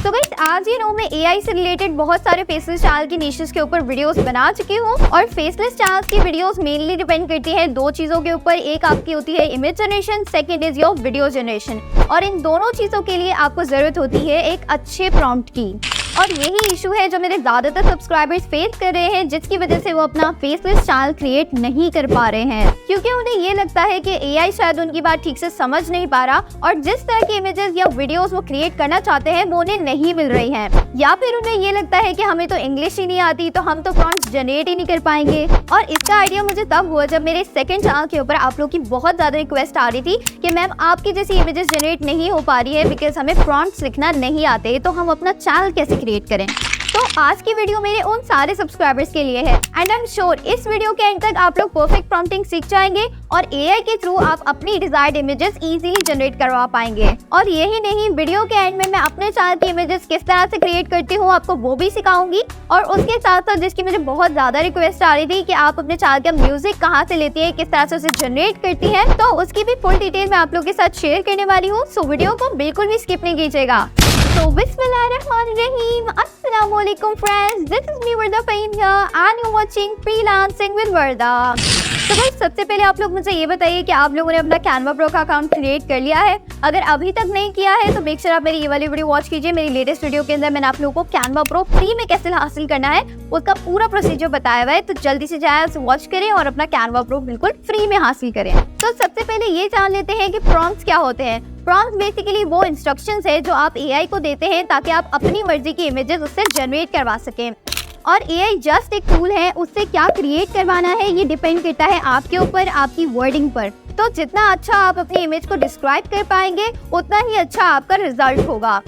तो गाइस आज ही मैं एआई से रिलेटेड बहुत सारे फेसलेस चैनल की निशेस के ऊपर वीडियोस बना चुकी हूँ और फेसलेस चैनल्स की वीडियोस मेनली डिपेंड करती है दो चीजों के ऊपर। एक आपकी होती है image generation, second is your video generation. और इन दोनों चीजों के लिए आपको जरूरत होती है एक अच्छे प्रॉम्प्ट की। और यही इशू है जो मेरे ज्यादातर सब्सक्राइबर्स फेस कर रहे हैं, जिसकी वजह से वो अपना फेसलेस चैनल क्रिएट नहीं कर पा रहे हैं, क्योंकि उन्हें ये लगता है कि एआई शायद उनकी बात ठीक से समझ नहीं पा रहा और जिस तरह की इमेजेस या वीडियोस वो क्रिएट करना चाहते हैं वो उन्हें नहीं मिल रही हैं। या फिर उन्हें ये लगता है कि हमें तो इंग्लिश ही नहीं आती, तो हम तो प्रॉम्प्ट्स जनरेट ही नहीं कर पाएंगे। और इसका आइडिया मुझे तब हुआ जब मेरे सेकंड चैनल के ऊपर आप लोग की बहुत ज्यादा रिक्वेस्ट आ रही थी कि मैम आपकी जैसी इमेजेस जनरेट नहीं हो पा रही है बिकॉज हमें प्रॉम्प्ट्स लिखना नहीं आते, तो हम अपना चैनल कैसे क्रिएट करें। तो आज की वीडियो मेरे उन सारे सब्सक्राइबर्स के लिए है एंड आई एम श्योर इस वीडियो के एंड तक आप लोग परफेक्ट प्रॉम्प्टिंग सीख जाएंगे और एआई के थ्रू आप अपनी डिजायर्ड इमेजेस इजीली जनरेट करवा पाएंगे। और यही नहीं, वीडियो के एंड में मैं अपने चैनल की इमेजेस किस तरह से क्रिएट करती हूँ आपको वो भी सिखाऊंगी। और उसके साथ साथ जिसकी मुझे बहुत ज्यादा रिक्वेस्ट आ रही थी कि आप अपने चैनल का म्यूजिक कहाँ से लेती है, किस तरह से उसे जनरेट करती है, तो उसकी भी फुल डिटेल मैं आप लोग के साथ शेयर करने वाली हूँ। सो वीडियो को बिल्कुल भी स्किप नहीं कीजिएगा। So Bismillahirrahmanirrahim. Assalamualaikum friends. This is me Warda Fahim here and you're watching Freelancing with Warda. तो भाई सबसे पहले आप लोग मुझे ये बताइए कि आप लोगों ने अपना कैनवा प्रो का अकाउंट क्रिएट कर लिया है। अगर अभी तक नहीं किया है तो मेक श्योर आप मेरी ये वाली वीडियो वॉच कीजिए। मेरी लेटेस्ट वीडियो के अंदर मैंने आप लोगों को कैनवा प्रो फ्री में कैसे हासिल करना है उसका पूरा प्रोसीजर बताया हुआ है, तो जल्दी से जाए उसे वॉच करें और अपना कैनवा प्रो बिल्कुल फ्री में हासिल करें। तो सबसे पहले ये जान लेते हैं कि प्रॉम्प्ट्स क्या होते हैं। प्रॉम्प्ट बेसिकली वो इंस्ट्रक्शंस है जो आप एआई को देते हैं ताकि आप अपनी मर्जी की इमेजेस उससे जनरेट करवा सकें। और एआई जस्ट एक टूल है, उससे क्या क्रिएट करवाना है ये डिपेंड करता है आपके ऊपर, आपकी वर्डिंग पर। तो जितना अच्छा आप अपनी इमेज को डिस्क्राइब कर पाएंगे उतना ही अच्छा आपका रिजल्ट होगा।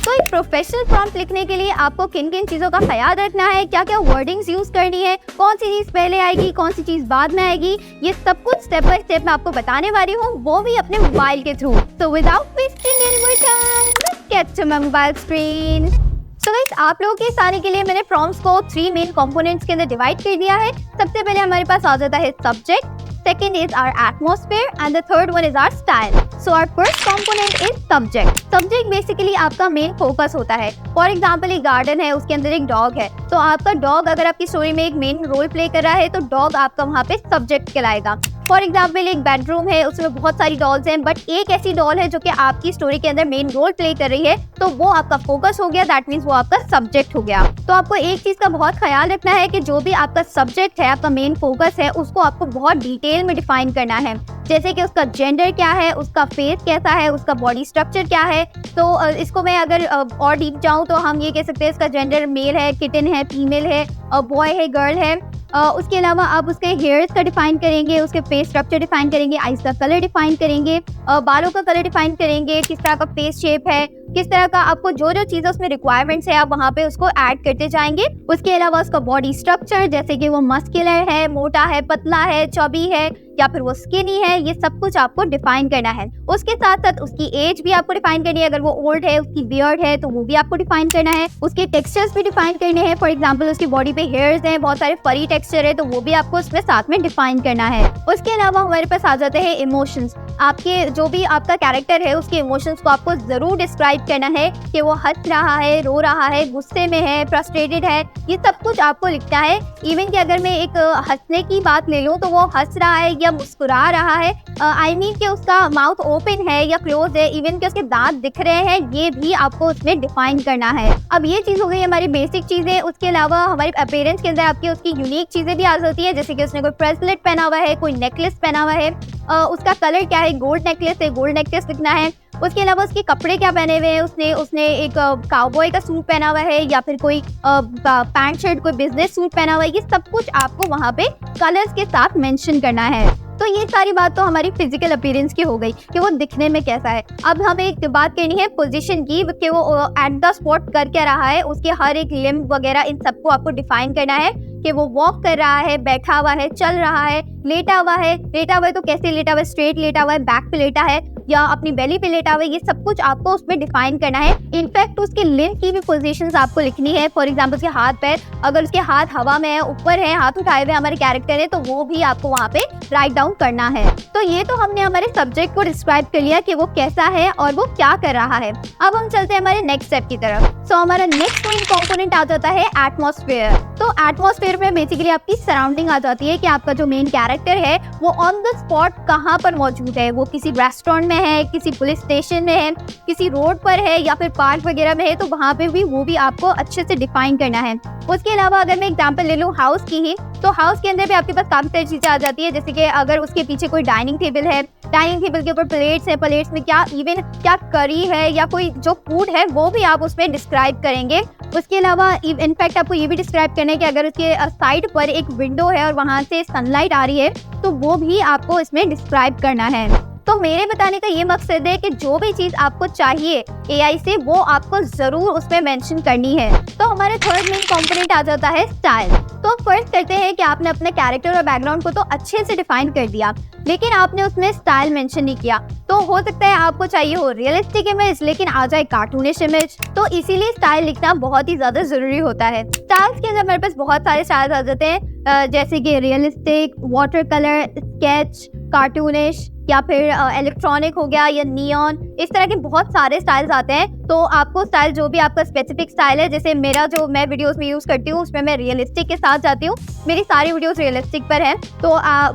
तो एक प्रोफेशनल प्रॉम्प्ट लिखने के लिए आपको किन किन चीज़ों का ख्याल रखना है, क्या क्या वर्डिंग्स यूज़ करनी है, कौन सी चीज़ पहले आएगी, कौन सी चीज़ बाद में आएगी, ये सब कुछ स्टेप बाय स्टेप मैं आपको बताने वाली हूँ, वो भी अपने मोबाइल के थ्रू। तो without wasting any more time let's get to my mobile screen. So guys आप लोगों के सारे के लिए मैंने प्रॉम्प्ट्स को 3 मेन कंपोनेंट्स के अंदर डिवाइड कर दिया है। सबसे पहले हमारे पास आ जाता है subject, second is our atmosphere and the third one is our style. So our first component is subject. Subject basically आपका मेन फोकस होता है। फॉर एग्जाम्पल एक गार्डन है, उसके अंदर एक डॉग है, तो आपका डॉग अगर आपकी स्टोरी में एक मेन रोल प्ले कर रहा है तो डॉग आपका वहाँ पे सब्जेक्ट कहलाएगा। फॉर एग्जाम्पल एक बेडरूम है, उसमें बहुत सारी डॉल्स हैं बट एक ऐसी डॉल है जो कि आपकी स्टोरी के अंदर मेन रोल प्ले कर रही है, तो वो आपका फोकस हो गया, दैट मीन्स वो आपका सब्जेक्ट हो गया। तो आपको एक चीज का बहुत ख्याल रखना है कि जो भी आपका सब्जेक्ट है, आपका मेन फोकस है, उसको आपको बहुत डिटेल में डिफाइन करना है। जैसे कि उसका जेंडर क्या है, उसका फेस कैसा है, उसका बॉडी स्ट्रक्चर क्या है। तो इसको मैं अगर और डीप जाऊँ तो हम ये कह सकते हैं इसका जेंडर मेल है, किटन है, फीमेल है, बॉय है, गर्ल है। उसके अलावा आप उसके हेयर्स का डिफाइन करेंगे, उसके फेस स्ट्रक्चर डिफाइन करेंगे, आईज का कलर डिफाइन करेंगे, बालों का कलर डिफाइन करेंगे, किस तरह का फेस शेप है, किस तरह का आपको जो जो चीज़ें उसमें रिक्वायरमेंट्स है आप वहाँ पे उसको ऐड करते जाएंगे। उसके अलावा उसका बॉडी स्ट्रक्चर, जैसे कि वो मस्कुलर है, मोटा है, पतला है, चबी है या फिर वो स्किनी है, ये सब कुछ आपको डिफाइन करना है। उसके साथ साथ उसकी एज भी आपको डिफाइन करनी है, अगर वो ओल्ड है, उसकी बियर्ड है तो वो भी आपको डिफाइन करना है। उसके टेक्सचर्स भी डिफाइन करने हैं। फॉर एग्जाम्पल उसकी बॉडी पे हेयर्स हैं, बहुत सारे फरी टेक्सचर है, तो वो भी आपको उसमें साथ में डिफाइन करना है। उसके अलावा हमारे पास आ जाते हैं इमोशंस। आपके जो भी आपका कैरेक्टर है उसके इमोशंस को आपको जरूर डिस्क्राइब करना है कि वो हंस रहा है, रो रहा है, गुस्से में है, फ्रस्ट्रेटेड है, ये सब कुछ आपको लिखना है। इवन कि अगर मैं एक हंसने की बात ले लूँ तो वो हंस रहा है या मुस्कुरा रहा है, आई मीन कि उसका माउथ ओपन है या क्लोज है, इवन कि उसके दांत दिख रहे हैं, ये भी आपको उसमें डिफाइन करना है। अब ये चीज़ हो गई हमारी बेसिक चीज़ें। उसके अलावा हमारी अपीयरेंस के अंदर आपकी उसकी यूनिक चीज़ें भी आ जाती है, जैसे कि उसने कोई ब्रेसलेट पहना हुआ है, कोई नेकलेस पहना हुआ है, उसका कलर क्या है, गोल्ड नेकलेस है, गोल्ड नेकलेस लिखना है। उसके अलावा उसके कपड़े क्या पहने हुए हैं, उसने एक काउबॉय का सूट पहना हुआ है या फिर कोई पैंट शर्ट, कोई बिजनेस सूट पहना हुआ है, ये सब कुछ आपको वहाँ पे कलर्स के साथ मेंशन करना है। तो ये सारी बात तो हमारी फिजिकल अपीयरेंस की हो गई कि वो दिखने में कैसा है। अब हमें एक बात करनी है पोजीशन की कि वो एट द स्पॉट कर क्या रहा है, उसके हर एक लिम्ब वगैरह इन सबको आपको डिफाइन करना है कि वो वॉक कर रहा है, बैठा हुआ है, चल रहा है, लेटा हुआ है तो कैसे लेटा हुआ है, स्ट्रेट लेटा हुआ है, बैक पे लेटा है या अपनी बेली पे लेटा हुआ है, ये सब कुछ आपको उसमें डिफाइन करना है। इनफैक्ट उसके लिम्ब की भी पोजीशंस आपको लिखनी है। फॉर एग्जांपल उसके हाथ पैर, अगर उसके हाथ हवा में है, ऊपर है, हाथ उठाए हुए हमारे कैरेक्टर है, तो वो भी आपको वहाँ पे राइट डाउन करना है। तो ये तो हमने हमारे सब्जेक्ट को डिस्क्राइब कर लिया कि वो कैसा है और वो क्या कर रहा है। अब हम चलते हैं हमारे नेक्स्ट स्टेप की तरफ। सो हमारा नेक्स्ट मेन कंपोनेंट आ जाता है एटमॉस्फेयर। तो एटमॉस्फेयर में बेसिकली आपकी सराउंडिंग आ जाती है कि आपका जो मेन कैरेक्टर है वो ऑन द स्पॉट कहाँ पर मौजूद है। वो किसी रेस्टोरेंट में है, किसी पुलिस स्टेशन में है, किसी रोड पर है या फिर पार्क वगैरह में है, तो वहाँ पे भी वो भी आपको अच्छे से डिफाइन करना है। उसके अलावा अगर मैं एग्जांपल ले लूँ हाउस की ही, तो हाउस के अंदर भी आपके पास काफी सारी चीजें आ जाती है। जैसे कि अगर उसके पीछे कोई डाइनिंग टेबल है, डाइनिंग टेबल के ऊपर प्लेट्स है, प्लेट्स में क्या इवन क्या करी है या कोई जो फूड है वो भी आप उसमें डिस्क्राइब करेंगे। उसके अलावा इनफैक्ट आपको ये भी डिस्क्राइब करना है कि अगर उसके साइड पर एक विंडो है और वहां से सनलाइट आ रही है तो वो भी आपको इसमें डिस्क्राइब करना है। तो मेरे बताने का ये मकसद है कि जो भी चीज आपको चाहिए एआई से वो आपको जरूर उसमें मेंशन करनी है। तो हमारे थर्ड मेन कंपोनेंट आ जाता है स्टाइल। तो फर्स्ट करते हैं कि आपने अपने कैरेक्टर और बैकग्राउंड को तो अच्छे से डिफाइन कर दिया, लेकिन आपने उसमें स्टाइल मेंशन नहीं किया। तो हो सकता है आपको चाहिए हो रियलिस्टिक इमेज लेकिन आ जाए कार्टूनिश इमेज, तो इसीलिए स्टाइल लिखना बहुत ही ज्यादा जरूरी होता है। स्टाइल्स के अंदर हमारे पास बहुत सारे स्टाइल्स आ जाते हैं, जैसे कि realistic, water colour, sketch, cartoonish या फिर इलेक्ट्रॉनिक हो गया या नियॉन, इस तरह के बहुत सारे स्टाइल्स आते हैं। तो आपको स्टाइल जो भी आपका स्पेसिफिक स्टाइल है, जैसे मेरा जो मैं वीडियोस में यूज करती हूँ उसमें मैं रियलिस्टिक के साथ जाती हूँ, मेरी सारी वीडियोस रियलिस्टिक पर है, तो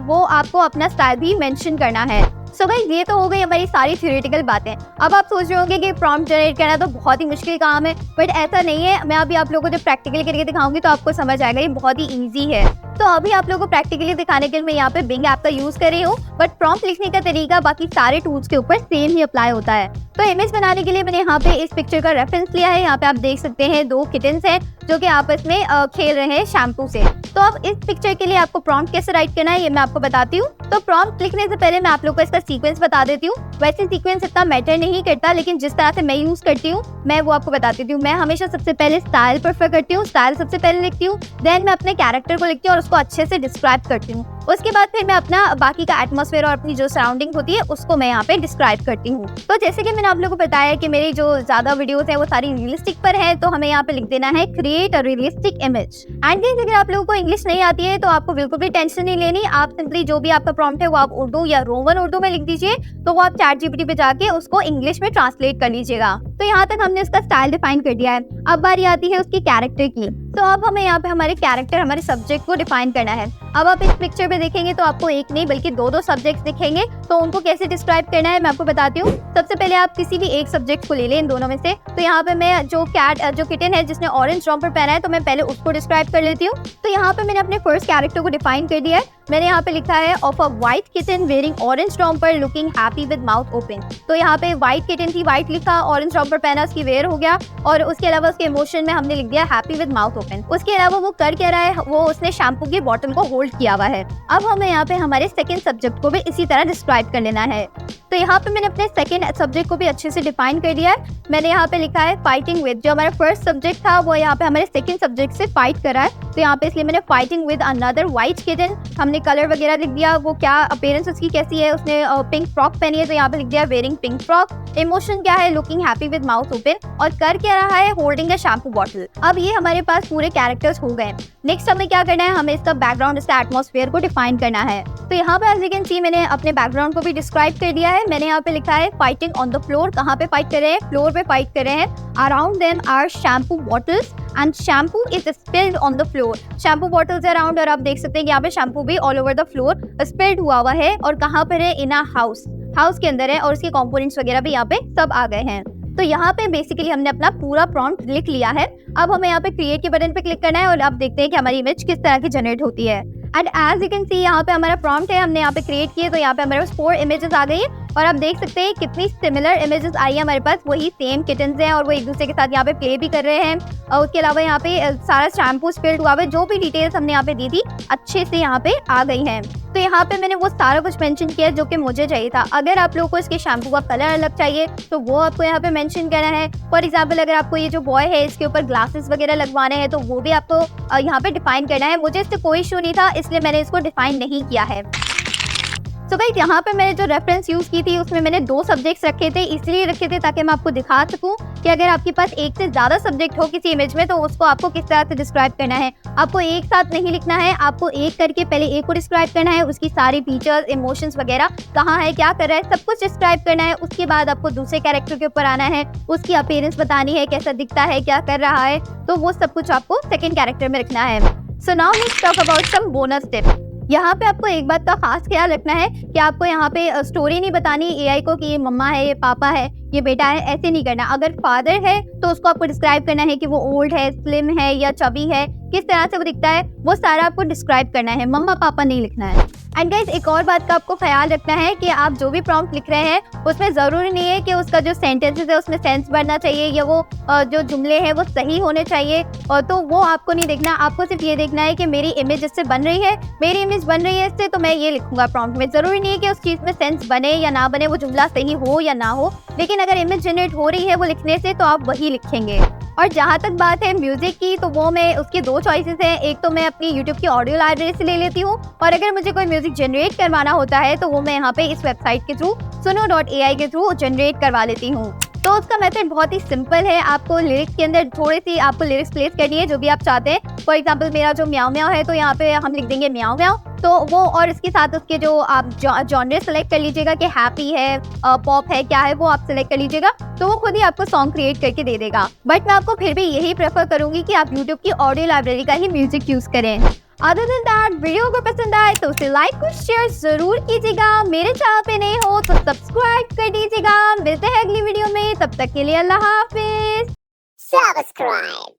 वो आपको अपना स्टाइल भी मेंशन करना है। सो गाइस ये तो हो गई हमारी सारी थ्योरेटिकल बातें। अब आप सोच रहे होंगे कि प्रॉम्प्ट जनरेट करना तो बहुत ही मुश्किल काम है, बट ऐसा नहीं है। मैं अभी आप लोगों को जब प्रैक्टिकली करके दिखाऊंगी तो आपको समझ आएगा ये बहुत ही ईजी है। तो अभी आप लोगों को प्रैक्टिकली दिखाने के लिए मैं यहाँ पे बिंग ऐप का यूज कर रही हूँ, बट प्रॉम्प्ट लिखने का तरीका बाकी सारे टूल्स के ऊपर सेम ही अप्लाई होता है। तो इमेज बनाने के लिए मैंने यहाँ पे इस पिक्चर का रेफरेंस लिया है। यहाँ पे आप देख सकते हैं 2 किटन्स हैं जो कि आपस में खेल रहे हैं शैम्पू से। तो अब इस पिक्चर के लिए आपको प्रॉम्प्ट कैसे राइट करना है ये मैं आपको बताती हूँ। तो प्रॉम्प्ट लिखने से पहले मैं आप लोगों को इसका सीक्वेंस बता देती हूँ। वैसे सीक्वेंस इतना मैटर नहीं करता, लेकिन जिस तरह से मैं यूज करती हूँ मैं वो आपको बता देती हूँ। मैं हमेशा सबसे पहले स्टाइल प्रेफर करती हूँ, स्टाइल सबसे पहले लिखती हूँ, देन मैं अपने कैरेक्टर को लिखती हूँ और उसको अच्छे से डिस्क्राइब करती हूँ। उसके बाद फिर मैं अपना बाकी का एटमॉस्फेयर और अपनी जो सराउंडिंग होती है उसको मैं यहाँ पे डिस्क्राइब करती हूँ। तो जैसे कि मैंने आप लोगों को बताया कि मेरी जो ज्यादा वीडियोस है वो सारी रियलिस्टिक पर है, तो हमें यहाँ पे लिख देना है create a realistic image. And अगर आप लोगों को इंग्लिश नहीं आती है तो आपको बिल्कुल भी टेंशन नहीं लेनी। आप सिंपली जो भी आपका प्रॉम्प्ट है वो आप उर्दू या रोमन उर्दू में लिख दीजिए, तो वो आप चैट जीपीटी पे जाके उसको इंग्लिश में ट्रांसलेट कर लीजिएगा। तो यहाँ तक हमने उसका स्टाइल डिफाइन कर दिया है। अब बारी आती है उसकी कैरेक्टर की। तो अब हमें यहाँ पे हमारे कैरेक्टर, हमारे सब्जेक्ट को डिफाइन करना है। अब आप इस पिक्चर पे देखेंगे तो आपको एक नहीं बल्कि 2 सब्जेक्ट्स दिखेंगे, तो उनको कैसे डिस्क्राइब करना है मैं आपको बताती हूँ। सबसे पहले आप किसी भी एक सब्जेक्ट को ले लें इन दोनों में से। तो यहाँ पे मैं जो किटन है जिसने ऑरेंज जॉम्पर पहना है, तो मैं पहले उसको डिस्क्राइब कर लेती हूँ। तो यहाँ पे मैंने अपने फर्स्ट कैरेक्टर को डिफाइन कर दिया है। मैंने यहाँ पे लिखा है of a white kitten wearing orange jumper looking happy with mouth open. तो यहाँ पे व्हाइट किटन थी, व्हाइट लिखा, ऑरेंज जॉम्पर पहना, उसकी वेयर हो गया, और उसके अलावा उसके इमोशन में हमने लिख दिया हैप्पी विद माउथ ओपन। उसके अलावा वो कर क्या रहा है, वो उसने शैम्पू की बॉटल को होल्ड किया हुआ है। अब हमें यहाँ पे हमारे सेकंड सब्जेक्ट को भी इसी तरह डिस्क्राइब कर लेना है। तो यहाँ पे मैंने अपने सेकंड सब्जेक्ट को भी अच्छे से डिफाइन कर दिया है। मैंने यहाँ पे लिखा है फाइटिंग विद। जो हमारा फर्स्ट सब्जेक्ट था वो यहाँ पे हमारे सेकंड सब्जेक्ट से फाइट कर रहा है, तो यहाँ पे इसलिए मैंने fighting with another white kitten. हमने कलर वगैरह लिख दिया, वो क्या अपीयरेंस उसकी कैसी है, उसने पिंक फ्रॉक पहनी है, तो यहाँ पे लिख दिया वेयरिंग पिंक फ्रॉक। इमोशन क्या है, looking happy with mouth open, और कर क्या रहा है, होल्डिंग अ शैम्पू बॉटल। अब ये हमारे पास पूरे कैरेक्टर्स हो गए। नेक्स्ट हमें क्या करना है, हमें इसका बैकग्राउंड, इसका एटमॉस्फेयर को डिफाइन करना है। तो यहाँ पे एज यू कैन सी मैंने अपने बैकग्राउंड को भी डिस्क्राइब कर दिया है। मैंने यहाँ पे लिखा है फाइटिंग ऑन द फ्लोर। कहाँ पे फाइट कर रहे हैं, फ्लोर पे फाइट कर रहे हैं। Around them are shampoo bottles and shampoo is spilled on the floor. Shampoo bottles around, और आप देख सकते हैं कि यहाँ पे शैम्पू भी all over the floor spilled हुआ है। और कहाँ पर है, इन अ हाउस, हाउस के अंदर है, और उसके कंपोनेंट्स वगैरह भी यहाँ पे सब आ गए हैं। तो यहाँ पे बेसिकली हमने अपना पूरा प्रॉम्प्ट लिख लिया है। अब हमें यहाँ पे क्रिएट के बटन पे क्लिक करना है और आप देखते हैं कि हमारी इमेज किस तरह की जनरेट होती है। And as you can see यहाँ पे हमारा प्रॉम्प्ट है, हमने यहाँ पे क्रिएट किए, तो यहाँ पे हमारे पास 4 इमेजेस आ गई है। और आप देख सकते हैं कितनी सिमिलर इमेजेस आई है हमारे पास, वही सेम किटन्स हैं और वो एक दूसरे के साथ यहाँ पे प्ले भी कर रहे हैं। और उसके अलावा यहाँ पे सारा शैम्पू स्पिल्ड हुआ है, जो भी डिटेल्स हमने यहाँ पे दी थी अच्छे से यहाँ पे आ गई हैं। तो यहाँ पे मैंने वो सारा कुछ मेंशन किया जो कि मुझे चाहिए था। अगर आप लोगों को इसके शैम्पू का कलर अलग चाहिए तो वो आपको यहाँ पे मेंशन करना है। फॉर एग्जांपल अगर आपको ये जो बॉय है इसके ऊपर ग्लासेस वगैरह लगवाने हैं तो वो भी आपको यहाँ पे डिफाइन करना है। मुझे इससे कोई इशू नहीं था, इसलिए मैंने इसको डिफाइन नहीं किया है। सो गाइस यहाँ पे मैंने जो रेफरेंस यूज की थी उसमें मैंने 2 सब्जेक्ट्स रखे थे, इसलिए रखे थे ताकि मैं आपको दिखा सकूं कि अगर आपके पास एक से ज्यादा सब्जेक्ट हो किसी इमेज में तो उसको आपको किस तरह से डिस्क्राइब करना है। आपको एक साथ नहीं लिखना है, आपको एक करके पहले एक को डिस्क्राइब करना है, उसकी सारी फीचर्स, इमोशंस वगैरह, कहाँ है, क्या कर रहा है, सब कुछ डिस्क्राइब करना है। उसके बाद आपको दूसरे कैरेक्टर के ऊपर आना है, उसकी अपीयरेंस बतानी है, कैसा दिखता है, क्या कर रहा है, तो वो सब कुछ आपको सेकेंड कैरेक्टर में रखना है। So now let's talk about some bonus tip. यहाँ पे आपको एक बात का खास ख्याल रखना है कि आपको यहाँ पे स्टोरी नहीं बतानी एआई को कि ये मम्मा है, ये पापा है, ये बेटा है, ऐसे नहीं करना। अगर फादर है तो उसको आपको डिस्क्राइब करना है कि वो ओल्ड है, स्लिम है या चबी है, किस तरह से वो दिखता है, वो सारा आपको डिस्क्राइब करना है, मम्मा पापा नहीं लिखना है। एंड गाइस एक और बात का आपको ख्याल रखना है कि आप जो भी प्रॉम्प्ट लिख रहे हैं उसमें ज़रूरी नहीं है कि उसका जो सेंटेंसेस है उसमें सेंस बनना चाहिए या वो जो जुमले हैं वो सही होने चाहिए, और तो वो आपको नहीं देखना। आपको सिर्फ ये देखना है कि मेरी इमेज इससे बन रही है, मेरी इमेज बन रही है इससे, तो मैं ये लिखूंगा प्रॉम्प्ट में। ज़रूरी नहीं है कि उस चीज़ में सेंस बने या ना बने, वो जुमला सही हो या ना हो, लेकिन अगर इमेज जनरेट हो रही है वो लिखने से तो आप वही लिखेंगे। और जहाँ तक बात है म्यूजिक की, तो वो मैं उसकी 2 चॉइसेस हैं। एक तो मैं अपनी यूट्यूब की ऑडियो लाइब्रेरी से ले लेती हूँ, और अगर मुझे कोई म्यूजिक जनरेट करवाना होता है तो वो मैं यहाँ पे इस वेबसाइट के थ्रू suno.ai के थ्रू जनरेट करवा लेती हूँ। तो उसका मेथड बहुत ही सिंपल है। आपको लिरिक्स के अंदर थोड़ी सी आपको लिरिक्स प्लेस करनी है जो भी आप चाहते हैं। फॉर एग्जांपल मेरा जो म्याऊ म्याऊ है तो यहाँ पे हम लिख देंगे म्याऊ म्याऊ, तो वो, और इसके साथ उसके जो आप जॉनर सेलेक्ट कर लीजिएगा कि हैप्पी है, पॉप है, क्या है, वो आप सेलेक्ट कर लीजिएगा, तो वो खुद ही आपको सॉन्ग क्रिएट करके दे देगा। बट मैं आपको फिर भी यही प्रेफर करूंगी कि आप यूट्यूब की ऑडियो लाइब्रेरी का ही म्यूजिक यूज करें। अदर देन दैट, वीडियो को पसंद आए तो उसे लाइक और शेयर जरूर कीजिएगा। मेरे चैनल पे नए हो तो सब्सक्राइब कर दीजिएगा। मिलते हैं अगली वीडियो में, तब तक के लिए अल्लाह हाफिज। Subscribe.